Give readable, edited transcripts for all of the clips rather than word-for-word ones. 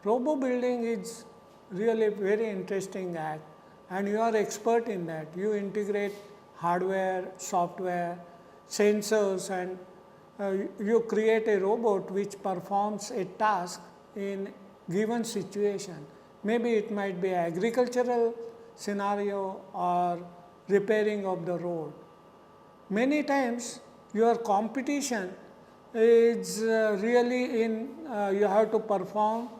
Robo building is really very interesting act and you are expert in that. You integrate hardware, software, sensors and you create a robot which performs a task in given situation. Maybe it might be agricultural scenario or repairing of the road. Many times your competition is really in you have to perform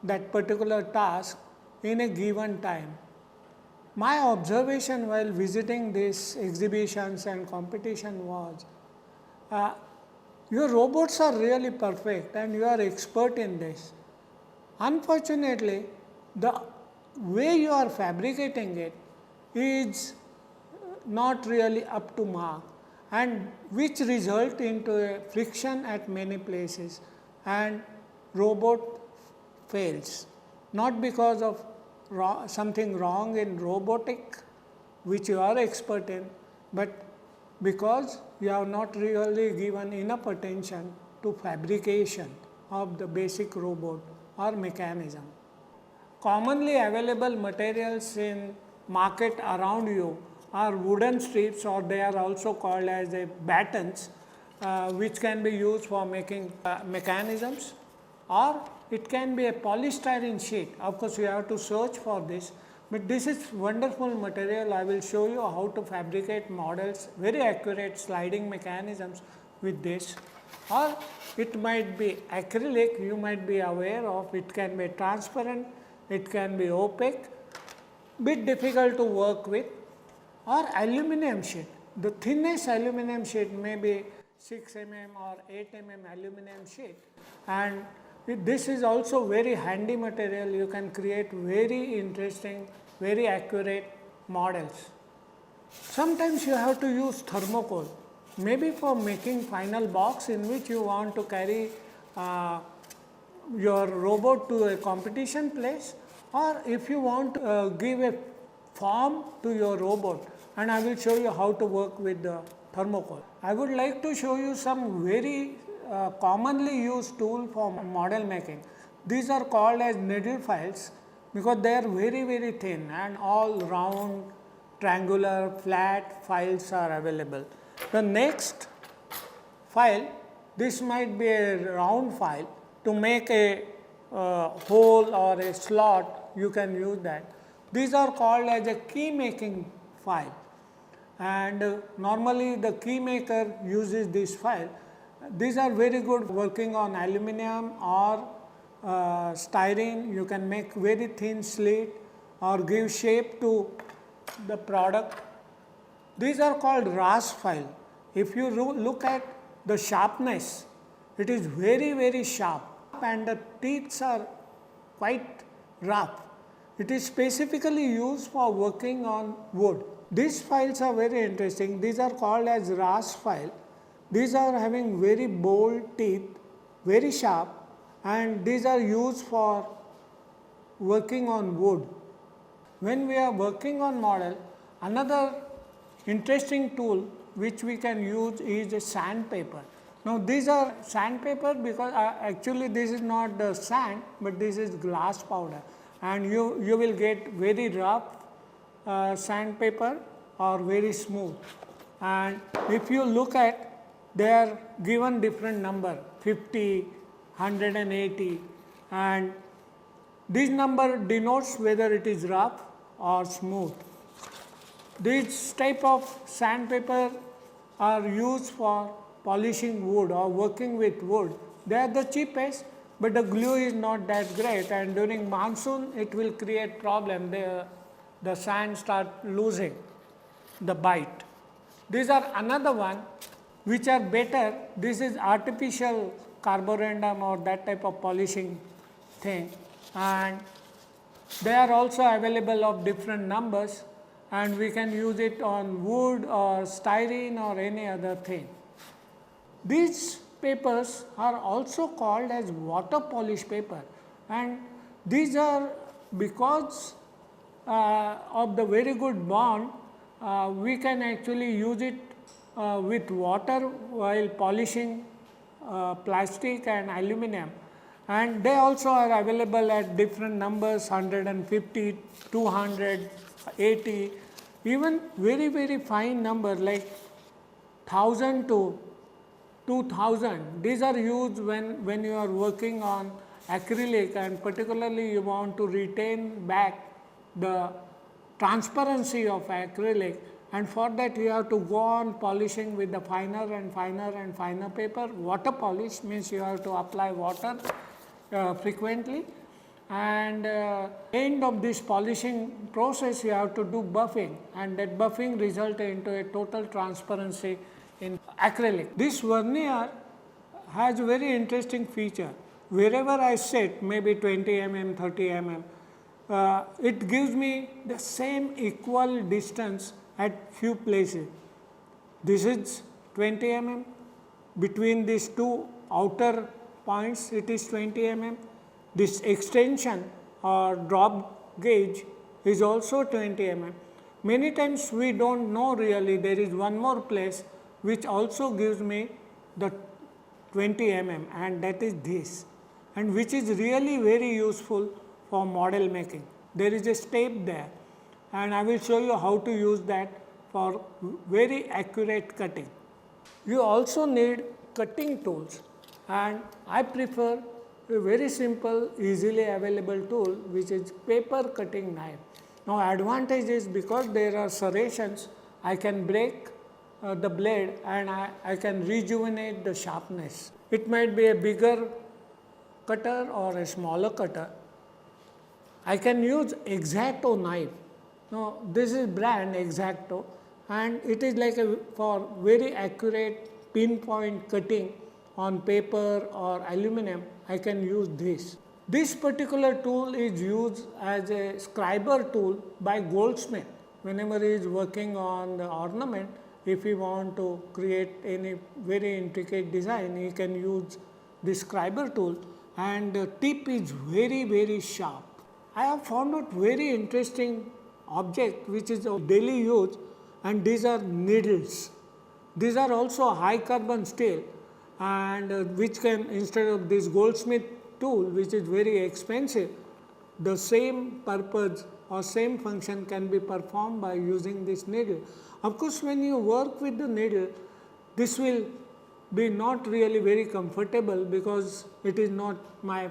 that particular task in a given time. My observation while visiting these exhibitions and competition was your robots are really perfect and you are expert in this. Unfortunately, the way you are fabricating it is not really up to mark and which result into a friction at many places and robot fails. Not because of something wrong in robotic which you are expert in, but because you have not really given enough attention to fabrication of the basic robot or mechanism. Commonly available materials in market around you are wooden strips or they are also called as battens which can be used for making mechanisms or it can be a polystyrene sheet. Of course, you have to search for this, but this is wonderful material. I will show you how to fabricate models, very accurate sliding mechanisms with this. Or it might be acrylic, you might be aware of, it can be transparent, it can be opaque, bit difficult to work with, or aluminum sheet. The thinnest aluminum sheet may be 6 mm or 8 mm aluminum sheet and this is also very handy material. You can create very interesting, very accurate models. Sometimes you have to use thermocol, maybe for making final box in which you want to carry your robot to a competition place, or if you want to give a form to your robot, and I will show you how to work with the thermocol. I would like to show you some very commonly used tool for model making. These are called as needle files because they are very thin and all round, triangular, flat files are available. The next file, this might be a round file. To make a hole or a slot, you can use that. These are called as a key making file and normally the key maker uses this file. These are very good working on aluminum or styrene. You can make very thin slit or give shape to the product. These are called RAS file. If you look at the sharpness, it is very sharp and the teeth are quite rough. It is specifically used for working on wood. These files are very interesting. These are called as RAS file. These are having very bold teeth, very sharp, and these are used for working on wood. When we are working on model, another interesting tool which we can use is a sandpaper. Now these are sandpaper because actually this is not the sand, but this is glass powder and you will get very rough sandpaper or very smooth. And if you look at, they are given different number 50, 180 and this number denotes whether it is rough or smooth. These type of sandpaper are used for polishing wood or working with wood. They are the cheapest, but the glue is not that great and during monsoon it will create problem. The sand start losing the bite. These are another one which are better. This is artificial carborundum or that type of polishing thing and they are also available of different numbers and we can use it on wood or styrene or any other thing. These papers are also called as water polish paper and these are because of the very good bond we can actually use it with water while polishing plastic and aluminum and they also are available at different numbers, 150, 200, 80, even very fine number like 1000 to 2000. These are used when you are working on acrylic, and particularly you want to retain back the transparency of acrylic, and for that you have to go on polishing with the finer and finer paper. Water polish means you have to apply water frequently, and end of this polishing process you have to do buffing, and that buffing results into a total transparency in acrylic. This vernier has a very interesting feature. Wherever I set, maybe 20 mm, 30 mm, it gives me the same equal distance at few places. This is 20 mm, between these two outer points it is 20 mm. This extension or drop gauge is also 20 mm. Many times we do not know really there is one more place which also gives me the 20 mm, and that is this, and which is really very useful for model making. There is a step there, and I will show you how to use that for very accurate cutting. You also need cutting tools, and I prefer a very simple, easily available tool which is paper cutting knife. Now advantage is because there are serrations, I can break the blade and I can rejuvenate the sharpness. It might be a bigger cutter or a smaller cutter. I can use X-Acto knife. Now this is brand X-Acto, and it is like for very accurate pinpoint cutting on paper or aluminum. I can use this. This particular tool is used as a scriber tool by goldsmith. Whenever he is working on the ornament, if he want to create any very intricate design, he can use this scriber tool, and the tip is very sharp. I have found out very interesting object which is of daily use, and these are needles. These are also high carbon steel, and which can, instead of this goldsmith tool which is very expensive, the same purpose or same function can be performed by using this needle. Of course, when you work with the needle, this will be not really very comfortable because it is not my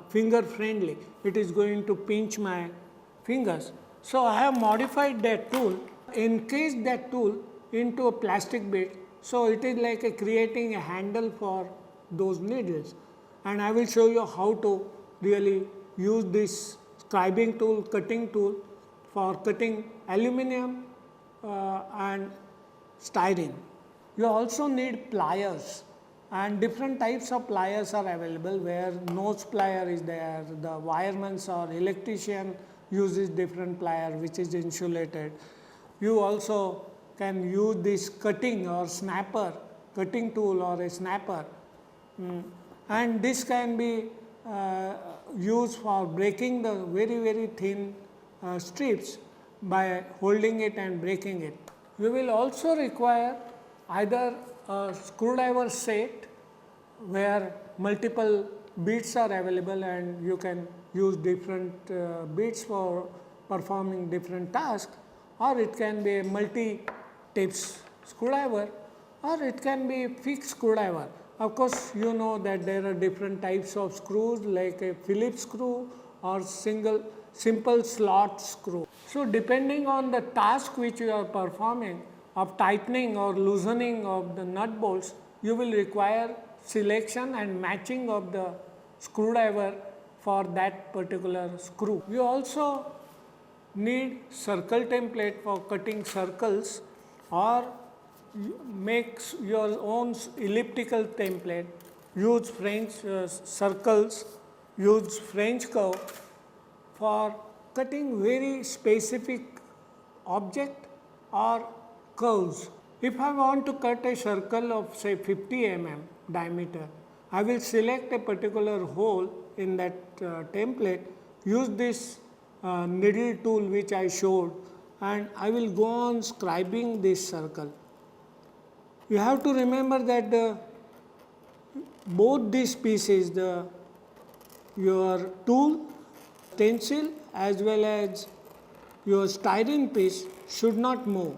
finger friendly. It is going to pinch my fingers. So I have modified that tool, encased that tool into a plastic bit. So it is like creating a handle for those needles, and I will show you how to really use this scribing tool, cutting tool for cutting aluminum and styrene. You also need pliers, and different types of pliers are available, where nose plier is there, the wireman's or electrician uses different plier which is insulated. You also can use this cutting or snapper, cutting tool or a snapper, and this can be used for breaking the very thin strips by holding it and breaking it. You will also require either a screwdriver set where multiple bits are available, and you can use different bits for performing different tasks, or it can be a multi-tips screwdriver, or it can be a fixed screwdriver. Of course, you know that there are different types of screws like a Phillips screw or simple slot screw. So depending on the task which you are performing of tightening or loosening of the nut bolts, you will require selection and matching of the screwdriver for that particular screw. You also need circle template for cutting circles, or make your own elliptical template, use French circles, use French curve for cutting very specific object or curves. If I want to cut a circle of say 50 mm diameter, I will select a particular hole in that template, use this needle tool which I showed, and I will go on scribing this circle. You have to remember that the both these pieces, your tool, stencil as well as your styrene piece should not move,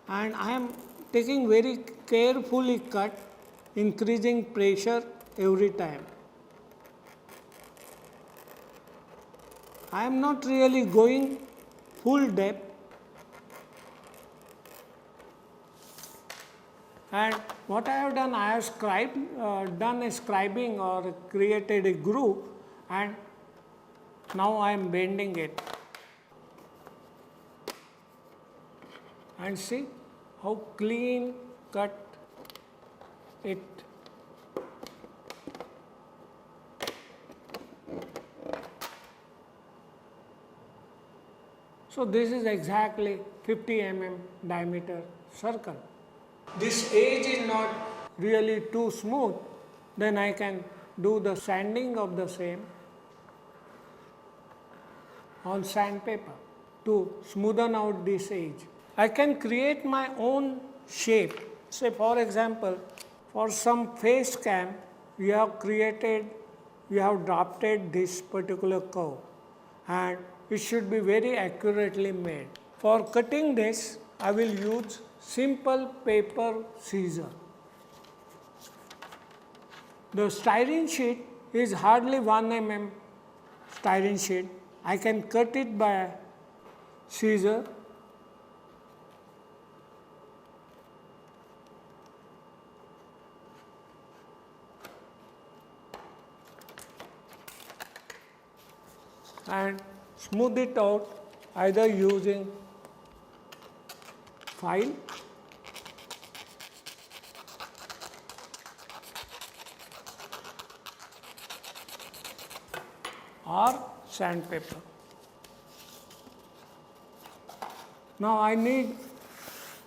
and I am taking very carefully cut, increasing pressure every time. I am not really going full depth, and what I have done, I have done a scribing or created a groove, and now I am bending it. And see how clean cut it. So this is exactly 50 mm diameter circle. This edge is not really too smooth, then I can do the sanding of the same on sandpaper to smoothen out this edge. I can create my own shape. Say for example, for some face cam, we have drafted this particular curve, and it should be very accurately made. For cutting this, I will use simple paper scissor. The styrene sheet is hardly 1 mm styrene sheet. I can cut it by scissor. And smooth it out either using file or sandpaper. Now I need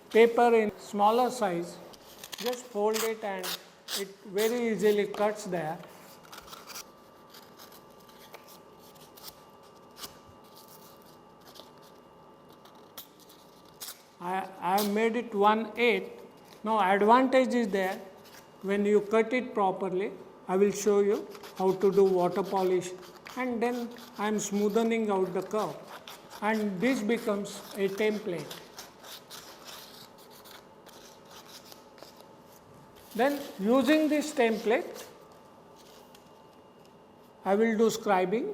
paper in smaller size. Just fold it and it very easily cuts there. I have made it 1/8. Now advantage is there, when you cut it properly, I will show you how to do water polish, and then I am smoothing out the curve, and this becomes a template. Then using this template, I will do scribing.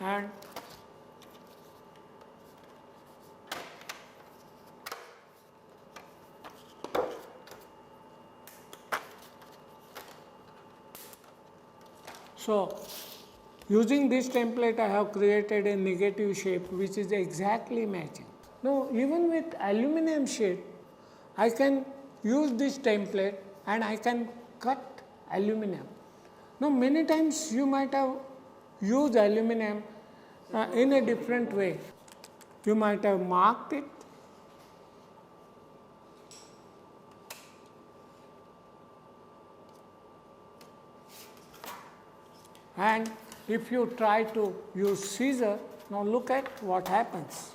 And so using this template, I have created a negative shape which is exactly matching. Now even with aluminum sheet, I can use this template and I can cut aluminum. Now many times you might have used aluminum in a different way. You might have marked it, and if you try to use scissor, now look at what happens.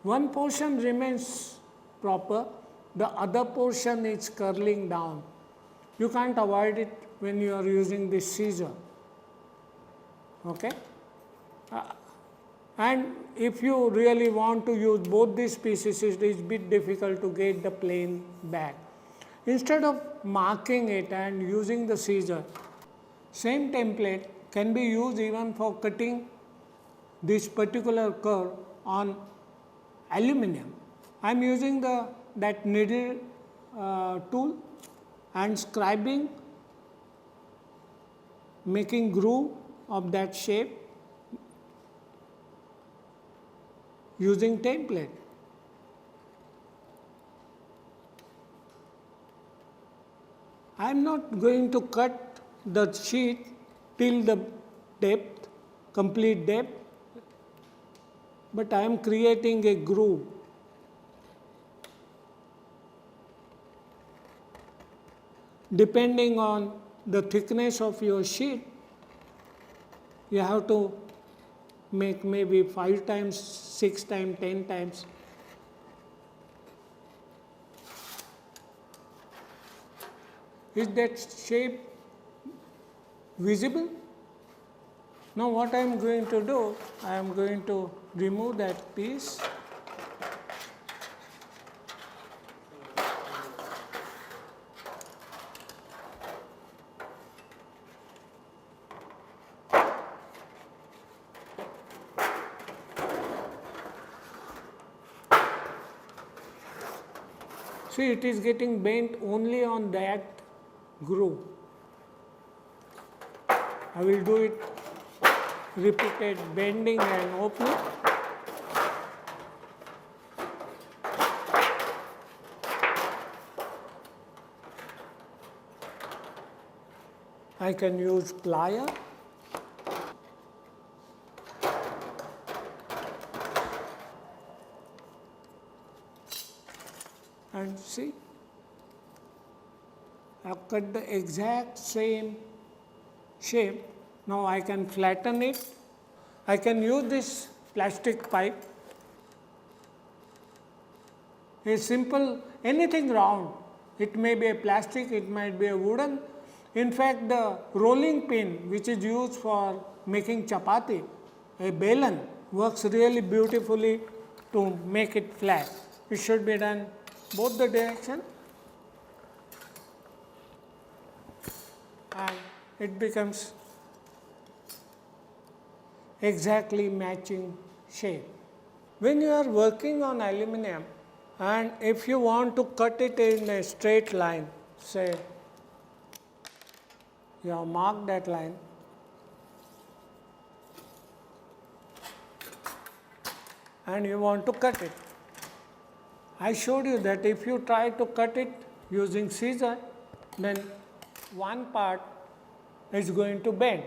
One portion remains proper, the other portion is curling down. You can't avoid it when you are using this scissor. Okay? And if you really want to use both these pieces, it is a bit difficult to get the plane back. Instead of marking it and using the scissor, same template can be used even for cutting this particular curve on aluminum. I am using that needle tool and scribing, making groove of that shape using template. I am not going to cut the sheet till the depth, complete depth, but I am creating a groove. depending on the thickness of your sheet, you have to make maybe 5 times, 6 times, 10 times. Is that shape visible? Now what I am going to do, I am going to remove that piece. See, it is getting bent only on that groove. I will do it repeated bending and opening. I can use plier. And see, I have cut the exact same shape. Now I can flatten it. I can use this plastic pipe. A simple, anything round. It may be a plastic, it might be a wooden. In fact, the rolling pin which is used for making chapati, a belan, works really beautifully to make it flat. It should be done both the direction, and it becomes exactly matching shape. When you are working on aluminum, and if you want to cut it in a straight line, say you have marked that line, and you want to cut it. I showed you that if you try to cut it using scissor, then one part is going to bend,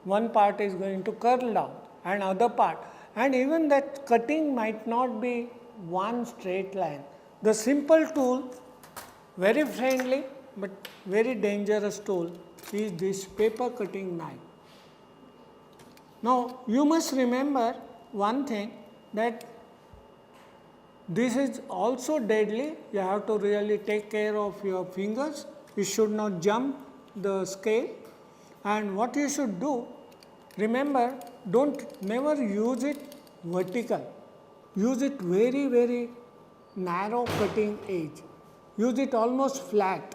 one part is going to curl down, and other part, and even that cutting might not be one straight line. The simple tool, very friendly but very dangerous tool, is this paper cutting knife. Now you must remember one thing, that this is also deadly. You have to really take care of your fingers. You should not jump the scale. And what you should do, remember, never use it vertical. Use it very, very narrow cutting edge. Use it almost flat.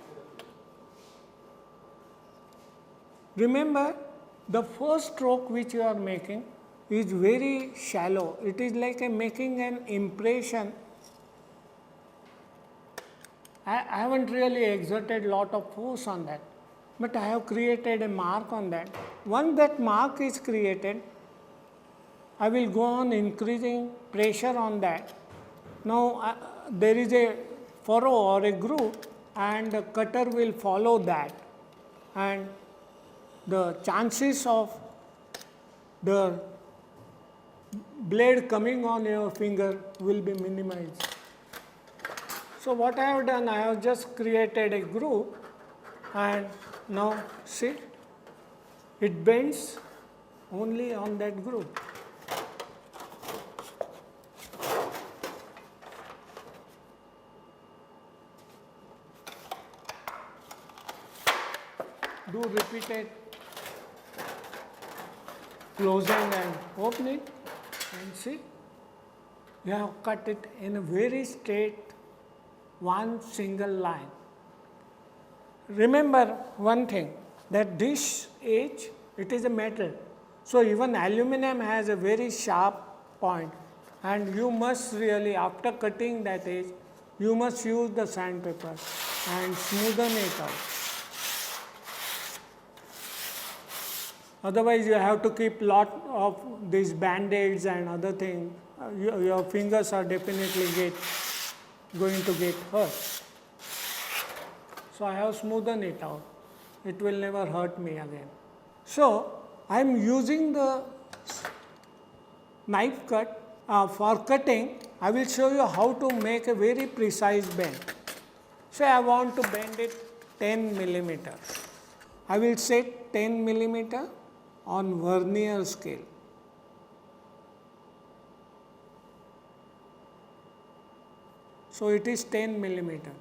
Remember, the first stroke which you are making is very shallow. It is like making an impression. I haven't really exerted lot of force on that, but I have created a mark on that. Once that mark is created, I will go on increasing pressure on that. Now there is a furrow or a groove, and the cutter will follow that, and the chances of the blade coming on your finger will be minimized. So what I have done, I have just created a groove, and now see, it bends only on that groove. Do repeated closing and opening, and see, you have cut it in a very straight, one single line. Remember one thing, that this edge, it is a metal. So even aluminum has a very sharp point, and you must really, after cutting that edge, you must use the sandpaper and smoothen it out. Otherwise, you have to keep lot of these band-aids and other things. Your fingers are definitely going to get hurt. So I have smoothened it out. It will never hurt me again. So I am using the knife cut for cutting. I will show you how to make a very precise bend. Say I want to bend it 10 millimeter. I will set 10 millimeter on vernier scale. So it is 10 millimeter.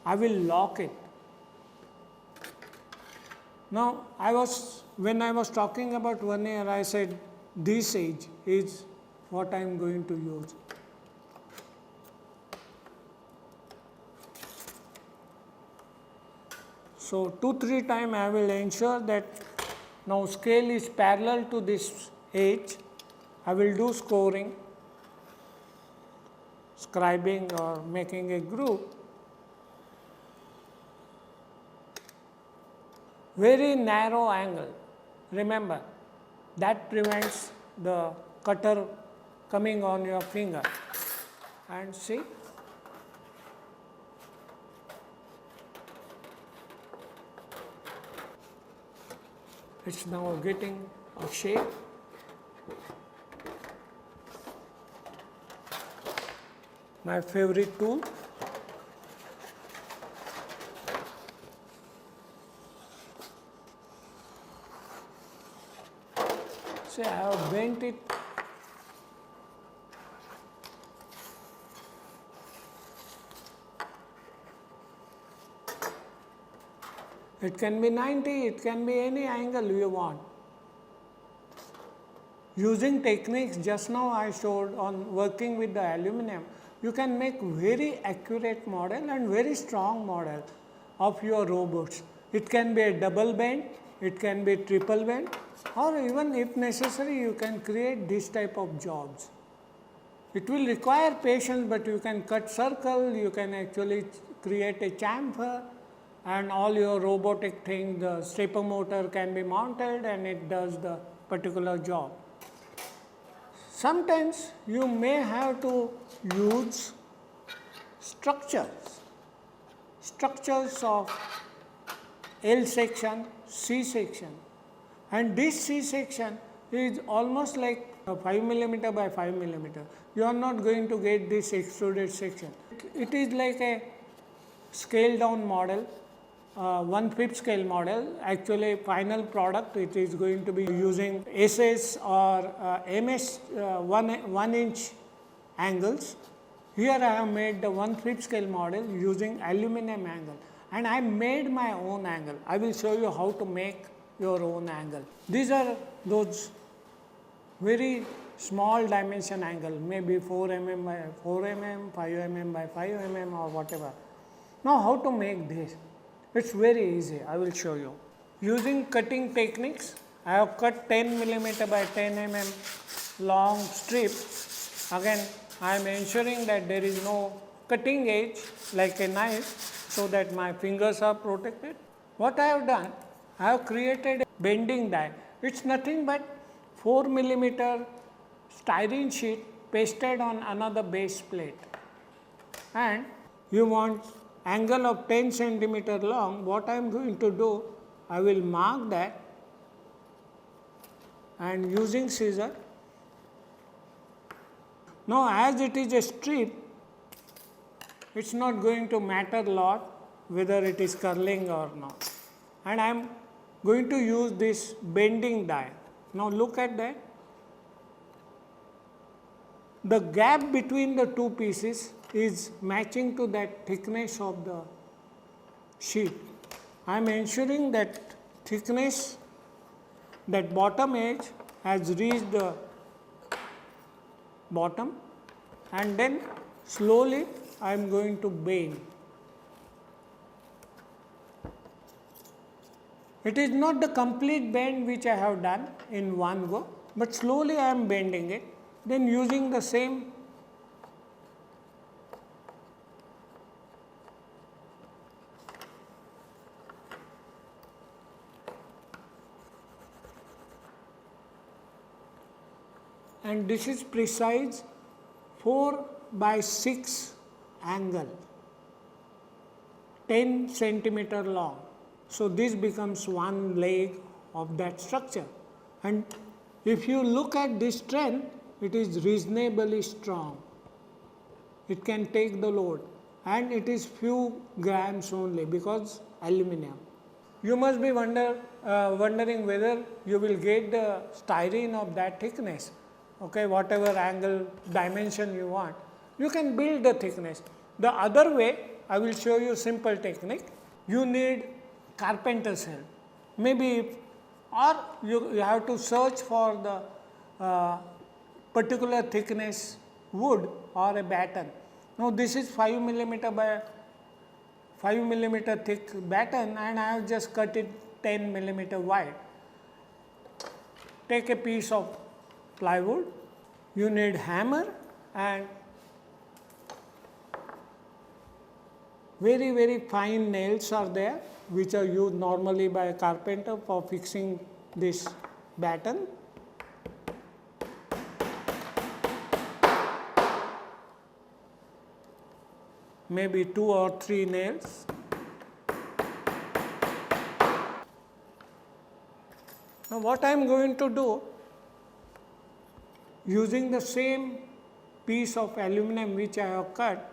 I will lock it. Now when I was talking about vernier, I said this edge is what I am going to use. So 2-3 times I will ensure that now scale is parallel to this edge. I will do scoring, scribing or making a groove. Very narrow angle. Remember, that prevents the cutter coming on your finger. And see, it's now getting a shape. My favorite tool. See, I have bent it. It can be 90, it can be any angle you want. Using techniques just now I showed on working with the aluminum, you can make very accurate model and very strong model of your robots. It can be a double bend, it can be triple bend, or even if necessary you can create this type of jobs. It will require patience, but you can cut circle, you can actually create a chamfer, and all your robotic thing, the stepper motor can be mounted and it does the particular job. Sometimes you may have to use structures of L section, C section, and this C section is almost like 5 millimeter by 5 millimeter. You are not going to get this extruded section. It is like a scale down model, 1/5 scale model. Actually final product it is going to be using SS or MS 1 inch angles. Here I have made the 1/5 scale model using aluminum angle, and I made my own angle. I will show you how to make your own angle. These are those very small dimension angle, maybe 4 mm by 4 mm, 5 mm by 5 mm or whatever. Now how to make this? It's very easy, I will show you. Using cutting techniques, I have cut 10 millimeter by 10 mm long strip. Again, I am ensuring that there is no cutting edge like a knife, so that my fingers are protected. What I have done, I have created a bending die. It's nothing but 4 millimeter styrene sheet pasted on another base plate. And you want angle of 10 centimeter long. What I am going to do, I will mark that, and using scissor. Now as it is a strip, it's not going to matter a lot whether it is curling or not. And I am going to use this bending die. Now look at that. The gap between the two pieces is matching to that thickness of the sheet. I am ensuring that thickness, that bottom edge has reached the bottom, and then slowly I am going to bend. It is not the complete bend which I have done in one go, but slowly I am bending it. Then using the same and this is precise 4/6 angle, 10 centimeter long. So this becomes one leg of that structure, and if you look at this strength, it is reasonably strong. It can take the load. and it is few grams only because aluminum. You must be wondering whether you will get the styrene of that thickness, okay, whatever angle, dimension you want. You can build the thickness. The other way, I will show you simple technique. You need carpenter's help. Maybe, or you have to search for the particular thickness wood or a batten. Now this is 5 millimeter by 5 millimeter thick batten, and I have just cut it 10 millimeter wide. Take a piece of plywood. You need hammer and very fine nails are there, which are used normally by a carpenter for fixing this batten. Maybe 2 or 3 nails. Now what I am going to do, using the same piece of aluminum which I have cut,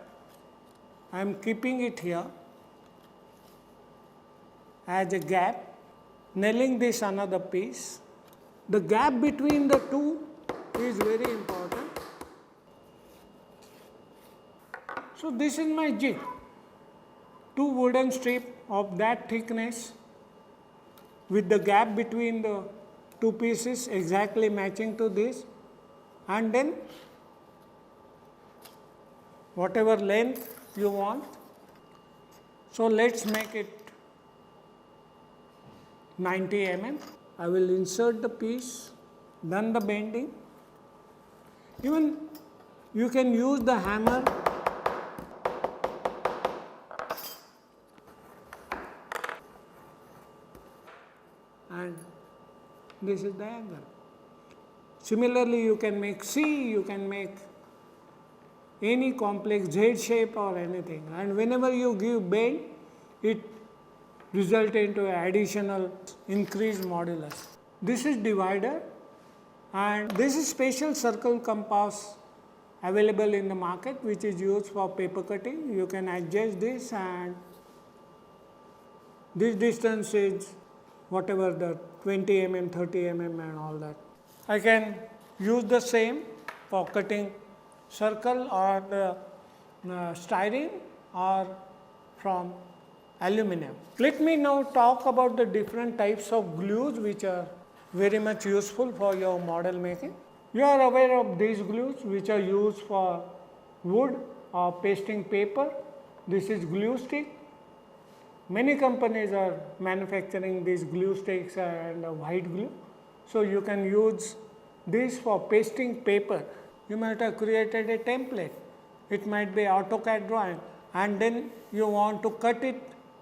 I am keeping it here as a gap, nailing this another piece. The gap between the two is very important. So this is my jig. 2 wooden strips of that thickness with the gap between the 2 pieces exactly matching to this, and then whatever length you want. So let's make it 90 mm. I will insert the piece, done the bending. Even you can use the hammer and this is the angle. Similarly, you can make C, you can make any complex Z shape or anything, and whenever you give bend, it results into additional increased modulus. This is divider, and this is special circle compass available in the market, which is used for paper cutting. You can adjust this, and this distance is whatever the 20 mm, 30 mm and all that. I can use the same for cutting circle or the styrene or from aluminum. Let me now talk about the different types of glues which are very much useful for your model making. You are aware of these glues which are used for wood or pasting paper. This is glue stick. Many companies are manufacturing these glue sticks and white glue. So you can use this for pasting paper. You might have created a template. It might be AutoCAD drawing, and then you want to cut it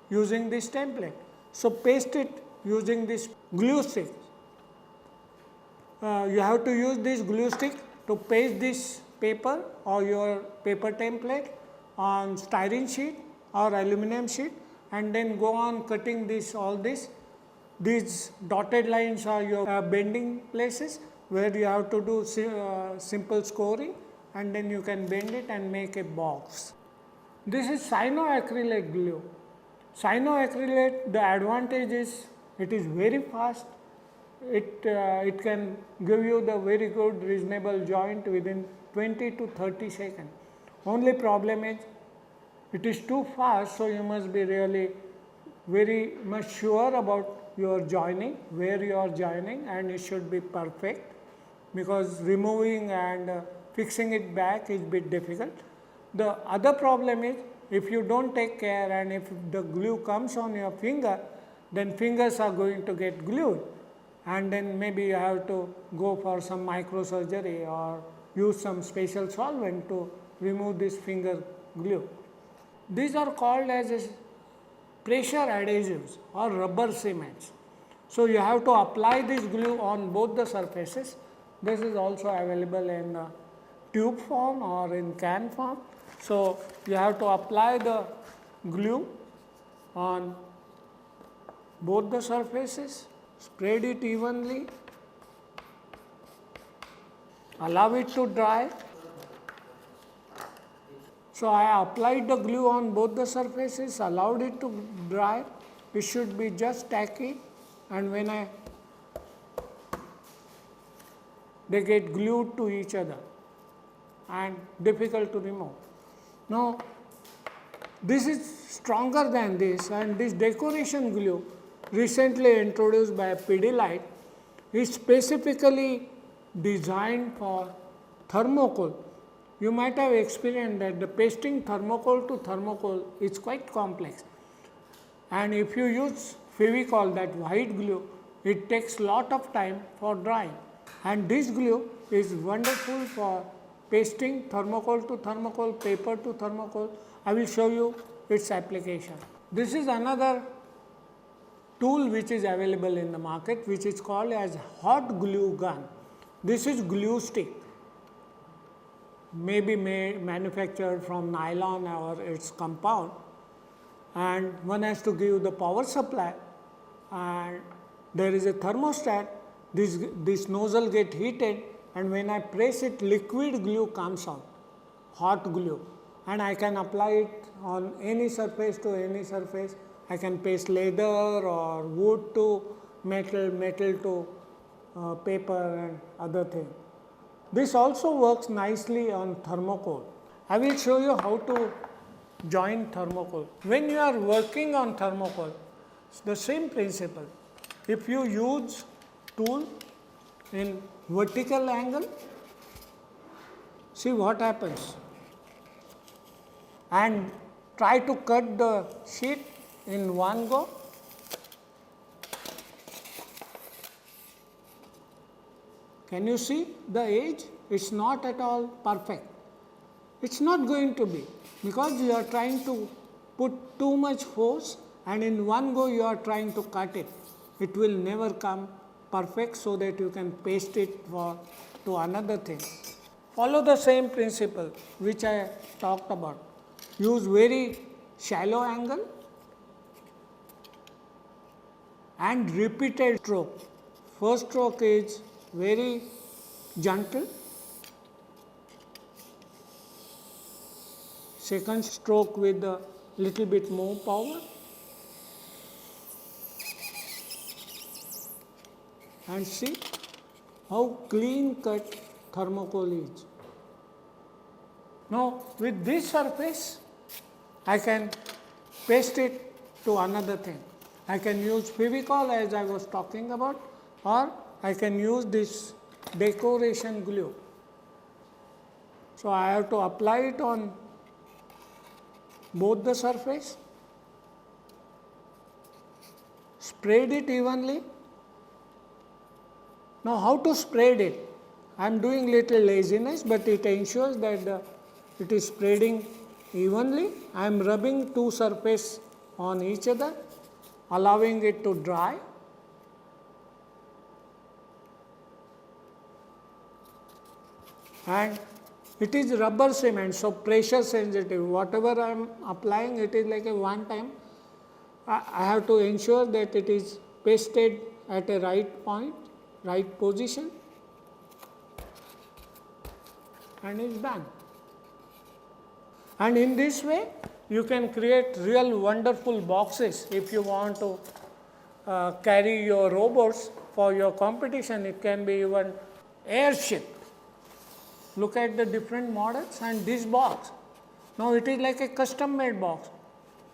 using this template. So paste it using this glue stick. You have to use this glue stick to paste this paper or your paper template on styrene sheet or aluminum sheet, and then go on cutting this, all this. These dotted lines are your bending places where you have to do simple scoring, and then you can bend it and make a box. This is cyanoacrylate glue. Cyanoacrylate, the advantage is it is very fast. It can give you the very good reasonable joint within 20 to 30 seconds. Only problem is it is too fast, so you must be really very much sure about your joining, where you are joining, and it should be perfect, because removing and fixing it back is a bit difficult. The other problem is if you don't take care and if the glue comes on your finger, then fingers are going to get glued, and then maybe you have to go for some microsurgery or use some special solvent to remove this finger glue. These are called as pressure adhesives or rubber cements. So you have to apply this glue on both the surfaces. This is also available in tube form or in can form. So you have to apply the glue on both the surfaces, spread it evenly, allow it to dry. So I applied the glue on both the surfaces, allowed it to dry. It should be just tacky, and when they get glued to each other and difficult to remove. Now this is stronger than this, and this decoration glue recently introduced by Pidilite is specifically designed for thermocol. You might have experienced that the pasting thermocol to thermocol is quite complex, and if you use Fevicol, that white glue, it takes lot of time for drying, and this glue is wonderful for pasting thermocol to thermocol, paper to thermocol. I will show you its application. This is another tool which is available in the market, which is called as hot glue gun. This is glue stick, may be manufactured from nylon or its compound, and one has to give the power supply, and there is a thermostat. This nozzle get heated, and when I press it, liquid glue comes out, hot glue, and I can apply it on any surface to any surface. I can paste leather or wood to metal, metal to paper and other things. This also works nicely on thermocol. I will show you how to join thermocol. When you are working on thermocol, it's the same principle. If you use tool in vertical angle, see what happens, and try to cut the sheet in one go. Can you see the edge? It's not at all perfect. It's not going to be, because you are trying to put too much force, and in one go you are trying to cut it. It will never come perfect so that you can paste it to another thing. Follow the same principle which I talked about. Use very shallow angle and repeated stroke. First stroke is very gentle, second stroke with a little bit more power, and see how clean cut thermocol is. Now with this surface I can paste it to another thing. I can use Fevicol as I was talking about, or I can use this decoration glue. So I have to apply it on both the surface, spread it evenly. Now how to spread it? I am doing little laziness, but it ensures that it is spreading evenly. I am rubbing two surfaces on each other, allowing it to dry. And it is rubber cement, so pressure sensitive. Whatever I am applying, it is like a one time. I have to ensure that it is pasted at a right point, right position, and is done. And in this way, you can create real wonderful boxes if you want to carry your robots for your competition. It can be even airship. Look at the different models and this box. Now it is like a custom made box.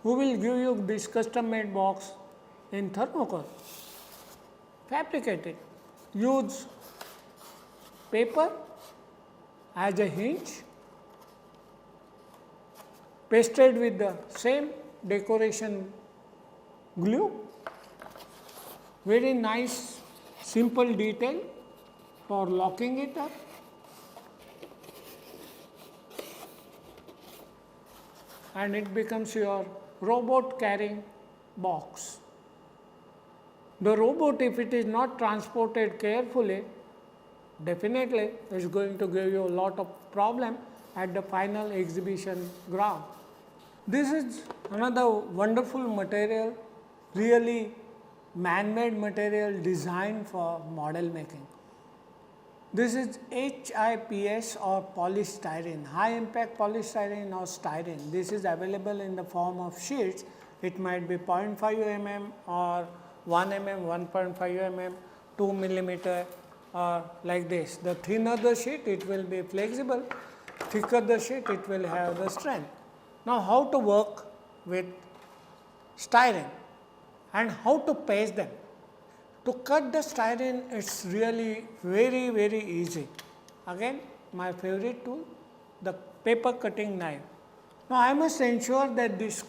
Who will give you this custom made box in thermocol? Fabricate it. Use paper as a hinge, pasted with the same decoration glue. Very nice, simple detail for locking it up. And it becomes your robot carrying box. The robot, if it is not transported carefully, definitely is going to give you a lot of problem at the final exhibition ground. This is another wonderful material, really man-made material designed for model making. This is HIPS or polystyrene, high impact polystyrene or styrene. This is available in the form of sheets. It might be 0.5 mm or 1 mm, 1.5 mm, 2 millimeter or like this. The thinner the sheet, it will be flexible. Thicker the sheet, it will have the strength. Now, how to work with styrene and how to paste them. To cut the styrene, it's really very easy. Again, my favorite tool, the paper cutting knife. Now, I must ensure that this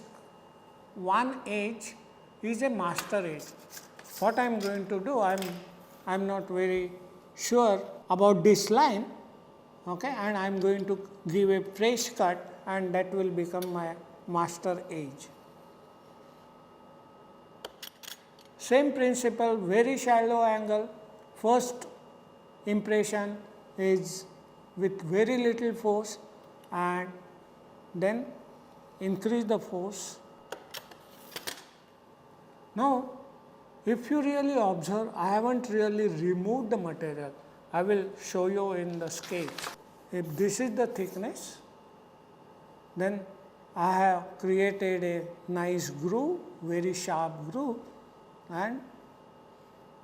one edge is a master edge. What I am going to do, I am not very sure about this line, okay, and I am going to give a fresh cut, and that will become my master edge. Same principle, very shallow angle. First impression is with very little force, and then increase the force. Now, if you really observe, I haven't really removed the material. I will show you in the scale. If this is the thickness, then I have created a nice groove, very sharp groove, and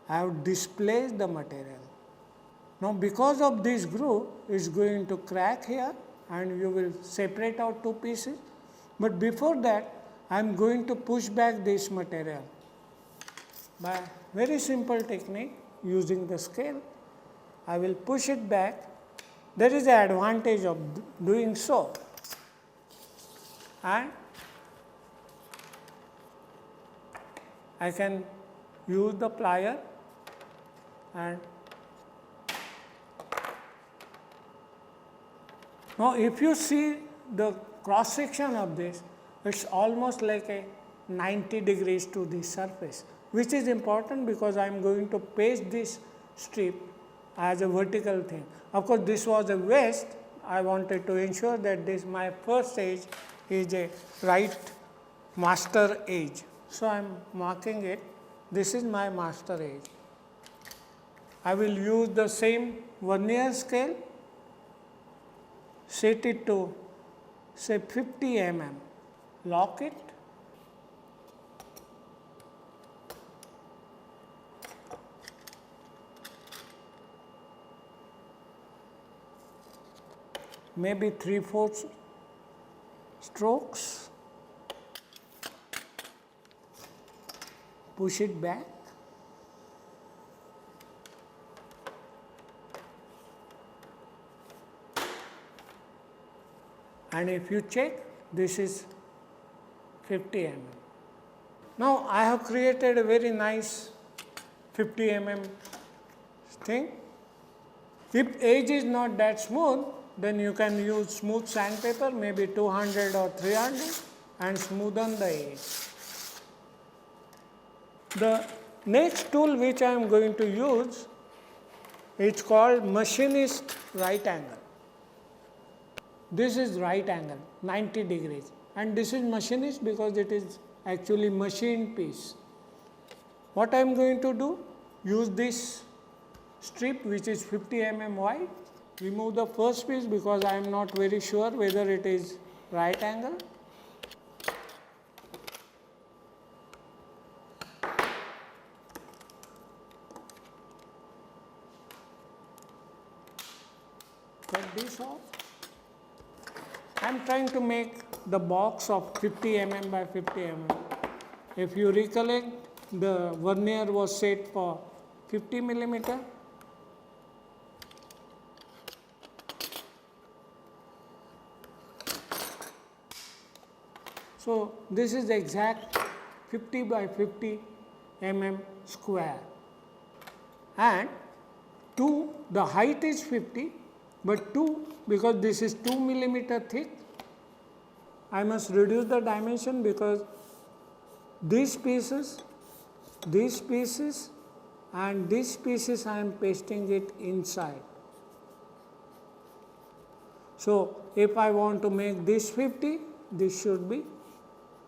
I have displaced the material. Now, because of this groove, it is going to crack here and you will separate out two pieces. But before that, I am going to push back this material by very simple technique using the scale. I will push it back. There is an advantage of doing so, and I can use the plier and now if you see the cross section of this, it's almost like a 90 degrees to the surface, which is important because I am going to paste this strip as a vertical thing. Of course, this was a waist. I wanted to ensure that this my first edge is a right master edge. So, I am marking it. This is my master edge. I will use the same vernier scale, set it to say 50 mm, lock it, maybe 3/4 strokes, push it back, and if you check, this is 50 mm. Now, I have created a very nice 50 mm thing. If edge is not that smooth, then you can use smooth sandpaper, maybe 200 or 300, and smoothen the edge. The next tool which I am going to use, it's called machinist right angle. This is right angle, 90 degrees, and this is machinist because it is actually machined piece. What I am going to do, use this strip which is 50 mm wide, remove the first piece because I am not very sure whether it is right angle. Cut this off. I am trying to make the box of 50 mm by 50 mm. If you recollect, the vernier was set for 50 millimeter. So, this is exact 50 by 50 mm square, and 2, the height is 50, but 2, because this is 2 millimeter thick, I must reduce the dimension because these pieces and these pieces I am pasting it inside. So, if I want to make this 50, this should be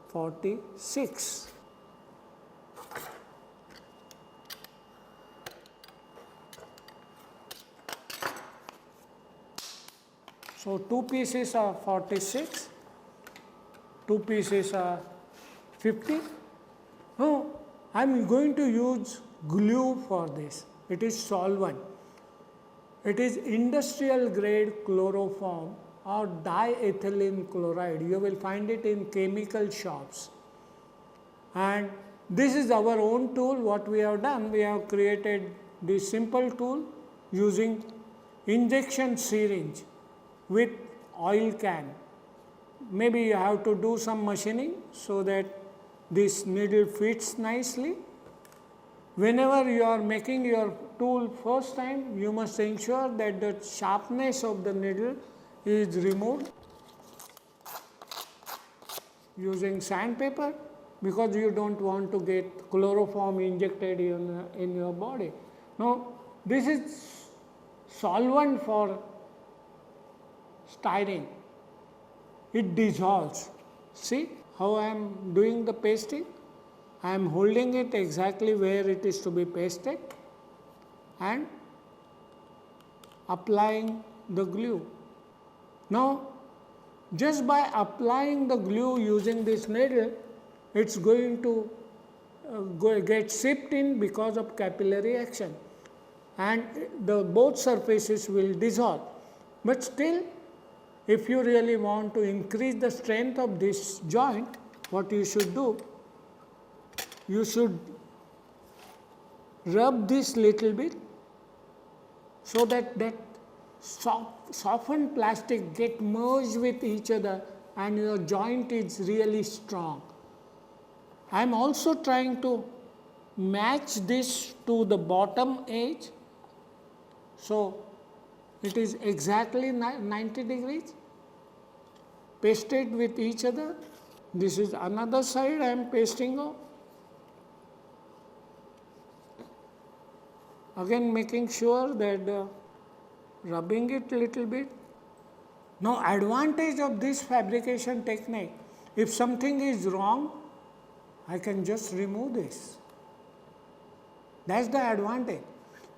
46. So 2 pieces are 46, 2 pieces are 50. Now I am going to use glue for this. It is solvent. It is industrial grade chloroform or diethylene chloride. You will find it in chemical shops. And this is our own tool. What we have done, we have created this simple tool using injection syringe with oil can. Maybe you have to do some machining so that this needle fits nicely. Whenever you are making your tool first time, you must ensure that the sharpness of the needle is removed using sandpaper, because you don't want to get chloroform injected in your body. Now, this is solvent for styrene. It dissolves. See how I am doing the pasting? I am holding it exactly where it is to be pasted and applying the glue. Now, just by applying the glue using this needle, it is going to get sipped in because of capillary action, and both surfaces will dissolve. But still, if you really want to increase the strength of this joint, what you should do, you should rub this little bit so that softened plastic get merged with each other and your joint is really strong. I am also trying to match this to the bottom edge, so it is exactly 90 degrees pasted with each other. This is another side I am pasting on. Again making sure that rubbing it little bit. Now, advantage of this fabrication technique, if something is wrong, I can just remove this. That's the advantage.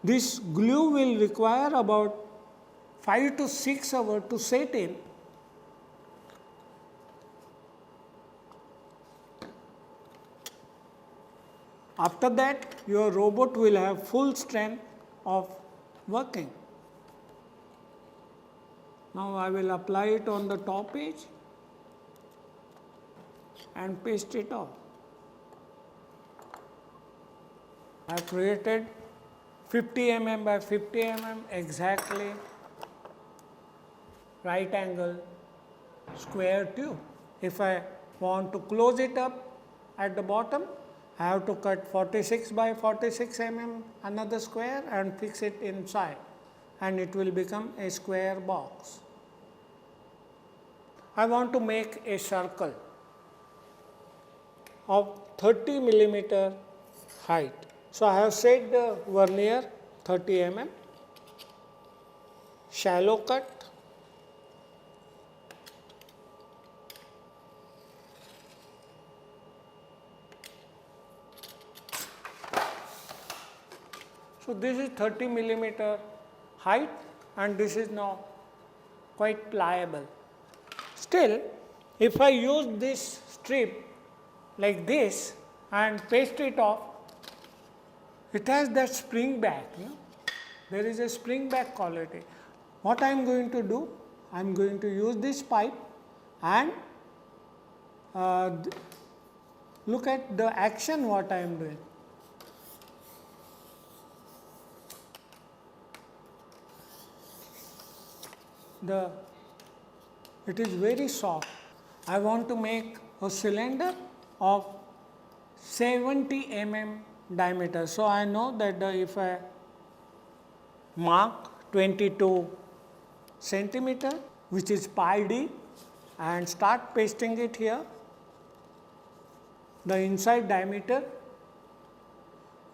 This glue will require about 5 to 6 hours to set in. After that, your robot will have full strength of working. Now I will apply it on the top edge and paste it off. I have created 50 mm by 50 mm exactly right angle square tube. If I want to close it up at the bottom, I have to cut 46 by 46 mm another square and fix it inside, and it will become a square box. I want to make a circle of 30 millimeter height. So I have set the vernier 30 mm, shallow cut, so this is 30 millimeter height and this is now quite pliable. Still, if I use this strip like this and paste it off, it has that spring back. There is a spring back quality. What I am going to do, I am going to use this pipe and look at the action what I am doing. It is very soft. I want to make a cylinder of 70 mm diameter. So I know that if I mark 22 centimeter, which is pi d, and start pasting it here, the inside diameter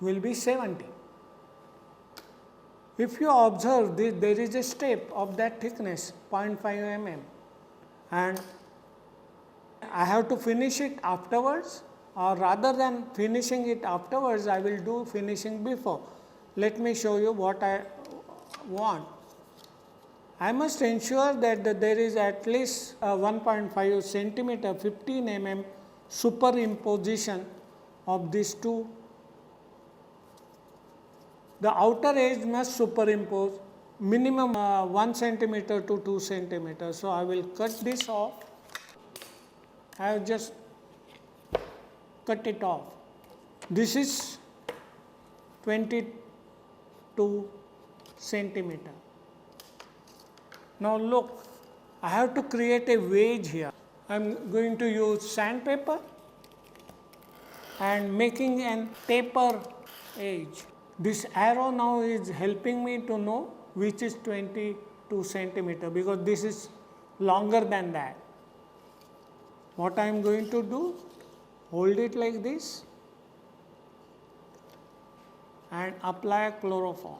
will be 70. If you observe, there is a step of that thickness 0.5 mm, and I have to finish it afterwards, or rather than finishing it afterwards, I will do finishing before. Let me show you what I want. I must ensure that there is at least 1.5 centimeter 15 mm superimposition of these two. The outer edge must superimpose minimum 1 centimeter to 2 centimeters. So, I will cut this off. I have just cut it off. This is 22 centimeter. Now look, I have to create a wedge here. I am going to use sandpaper and making an taper edge. This arrow now is helping me to know which is 22 centimeter because this is longer than that. What I am going to do, hold it like this and apply chloroform.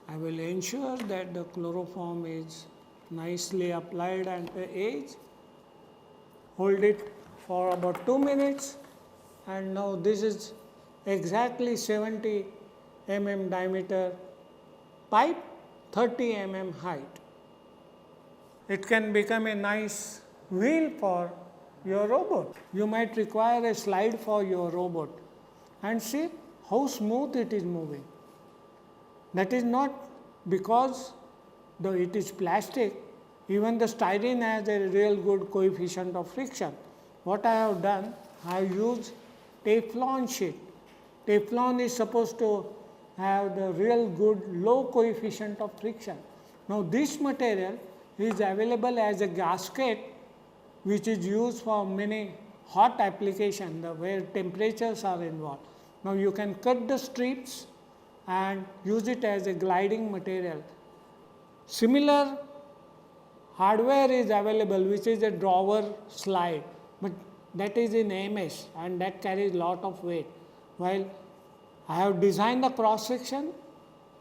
I will ensure that the chloroform is nicely applied at the edge. Hold it for about 2 minutes, and now this is exactly 70 mm diameter pipe, 30 mm height. It can become a nice wheel for your robot. You might require a slide for your robot, and see how smooth it is moving. That is not because it is plastic, even the styrene has a real good coefficient of friction. What I have done, I have used Teflon sheet. Teflon is supposed to have the real good low coefficient of friction. Now this material is available as a gasket which is used for many hot applications where temperatures are involved. Now you can cut the strips and use it as a gliding material. Similar hardware is available which is a drawer slide, but that is in MS and that carries lot of weight. While I have designed the cross section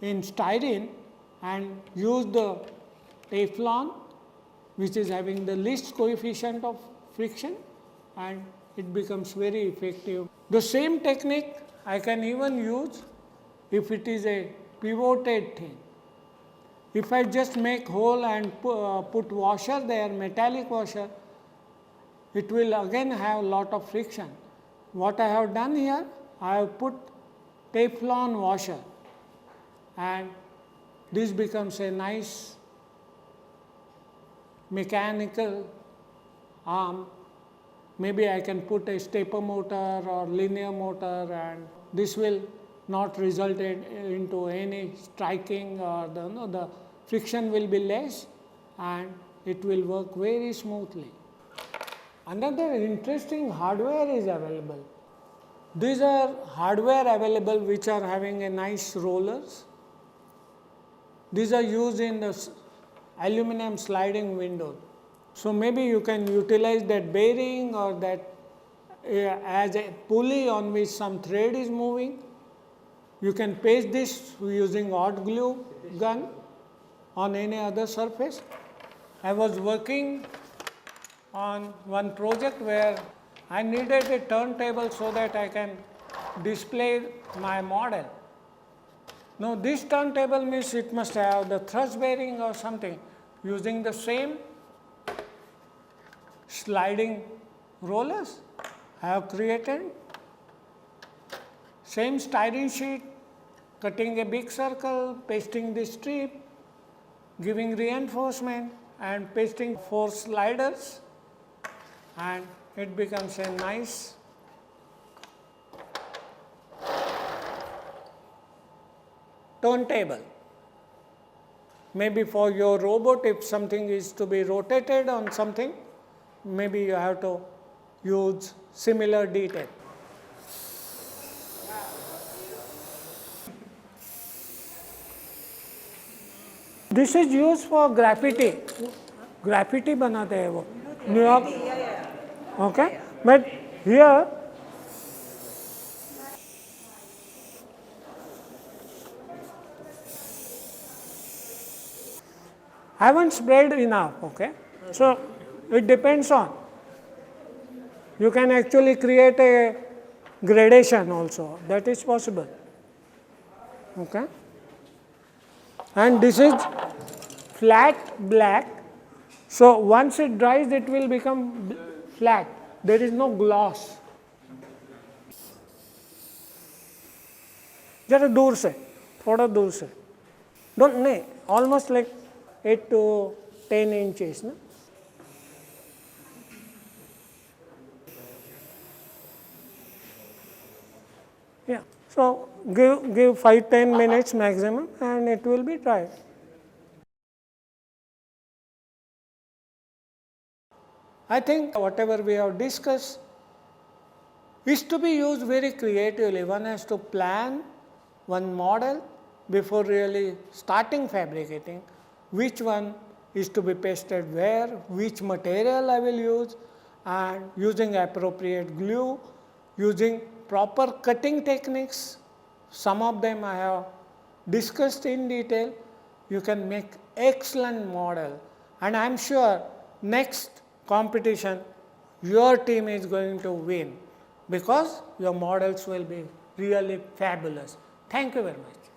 in styrene and used the Teflon which is having the least coefficient of friction, and it becomes very effective. The same technique I can even use if it is a pivoted thing. If I just make hole and put washer there, metallic washer, it will again have lot of friction. What I have done here, I have put Teflon washer and this becomes a nice mechanical arm. Maybe I can put a stepper motor or linear motor, and this will not result into any striking, or the friction will be less and it will work very smoothly. Another interesting hardware is available. These are hardware available which are having a nice rollers. These are used in the aluminum sliding window. So maybe you can utilize that bearing or that as a pulley on which some thread is moving. You can paste this using hot glue gun on any other surface. I was working on one project where I needed a turntable so that I can display my model. Now this turntable means it must have the thrust bearing or something. Using the same sliding rollers, I have created same styrene sheet, cutting a big circle, pasting the strip, giving reinforcement and pasting 4 sliders, and it becomes a nice turntable. Maybe for your robot, if something is to be rotated on something, maybe you have to use similar detail. This is used for graffiti. Graffiti बनाते हैं वो New York. Okay, but here haven't spread enough, okay. So it depends on, you can actually create a gradation also, that is possible, okay. And this is flat black, so once it dries it will become flat, there is no gloss. जरा दूर से, थोड़ा दूर से, don't नहीं, almost like 8 to 10 inches, ना? Yeah, so give 5-10 minutes maximum and it will be dry. I think whatever we have discussed is to be used very creatively. One has to plan one model before really starting fabricating, which one is to be pasted where, which material I will use, and using appropriate glue, using proper cutting techniques. Some of them I have discussed in detail. You can make excellent model, and I am sure next competition your team is going to win because your models will be really fabulous. Thank you very much.